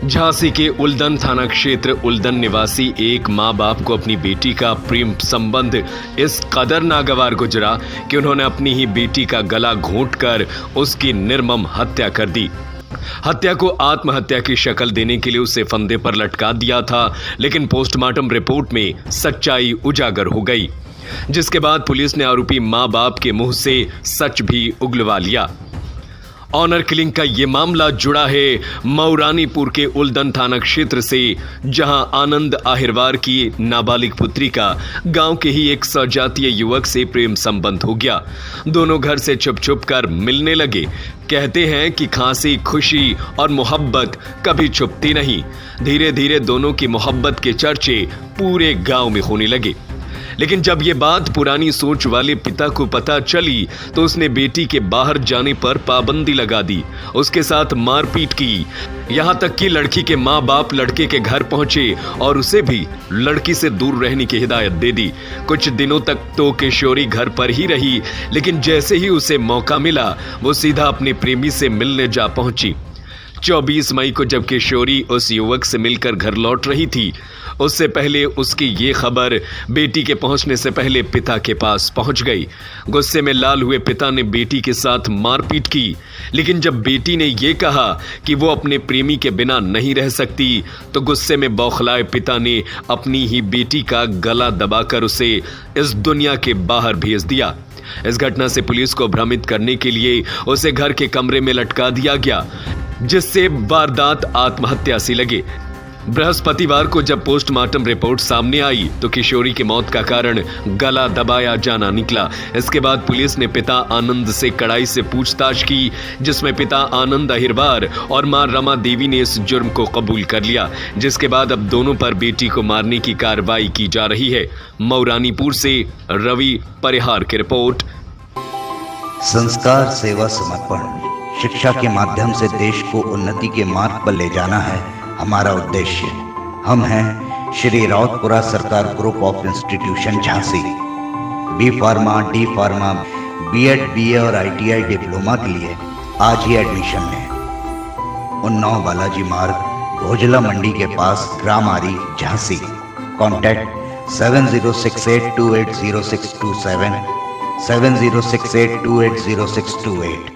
झांसी के उल्दन थाना क्षेत्र उल्दन निवासी एक मां बाप को अपनी बेटी का प्रेम संबंध इस कदर नागवार गुजरा कि उन्होंने अपनी ही बेटी का गला घोंटकर उसकी निर्मम हत्या कर दी। हत्या को आत्महत्या की शक्ल देने के लिए उसे फंदे पर लटका दिया था, लेकिन पोस्टमार्टम रिपोर्ट में सच्चाई उजागर हो गई, जिसके बाद पुलिस ने आरोपी मां बाप के मुंह से सच भी उगलवा लिया। ऑनर किलिंग का ये मामला जुड़ा है मऊरानीपुर के उल्दन थाना क्षेत्र से, जहां आनंद आहिरवार की नाबालिग पुत्री का गांव के ही एक सजातीय युवक से प्रेम संबंध हो गया। दोनों घर से छुप छुप कर मिलने लगे। कहते हैं कि खांसी, खुशी और मोहब्बत कभी छुपती नहीं। धीरे धीरे दोनों की मोहब्बत के चर्चे पूरे गांव में होने लगे। लेकिन जब ये बात पुरानी सोच वाले पिता को पता चली तो उसने बेटी के बाहर जाने पर पाबंदी लगा दी, उसके साथ मारपीट की। यहां तक कि लड़की के मां बाप लड़के के घर पहुंचे और उसे भी लड़की से दूर रहने की हिदायत दे दी। कुछ दिनों तक तो किशोरी घर पर ही रही, लेकिन जैसे ही उसे मौका मिला वो सीधा अपने प्रेमी से मिलने जा पहुंची। 24 मई को जब किशोरी उस युवक से मिलकर घर लौट रही थी, उससे पहले उसकी ये खबर बेटी के पहुंचने से पहले पिता के पास पहुंच गई। गुस्से में लाल हुए पिता ने बेटी के साथ मारपीट की, लेकिन जब बेटी ने यह कहा कि वो अपने प्रेमी के बिना नहीं रह सकती, तो गुस्से में बौखलाए पिता ने अपनी ही बेटी का गला दबाकर उसे इस दुनिया के बाहर भेज दिया। इस घटना से पुलिस को भ्रमित करने के लिए उसे घर के कमरे में लटका दिया गया, जिससे वारदात आत्महत्या सी लगे। बृहस्पतिवार को जब पोस्टमार्टम रिपोर्ट सामने आई तो किशोरी की मौत का कारण गला दबाया जाना निकला। इसके बाद पुलिस ने पिता आनंद से कड़ाई से पूछताछ की, जिसमें पिता आनंद अहिरवार और मां रमा देवी ने इस जुर्म को कबूल कर लिया, जिसके बाद अब दोनों पर बेटी को मारने की कार्रवाई की जा रही है। मऊरानीपुर से रवि परिहार की रिपोर्ट। संस्कार, सेवा, समर्पण, शिक्षा के माध्यम से देश को उन्नति के मार्ग पर ले जाना है हमारा उद्देश्य। हम हैं Shri Rawatpura Sarkar group of institution Jhansi. B pharma, D pharma, B Ed, BA और आईटीआई डिप्लोमा के लिए आज ही एडमिशन लें। उन्नाव बालाजी मार्ग, भोजला मंडी के पास, ग्राम आरी, झांसी। कॉन्टैक्ट 7068280627, 7068280628।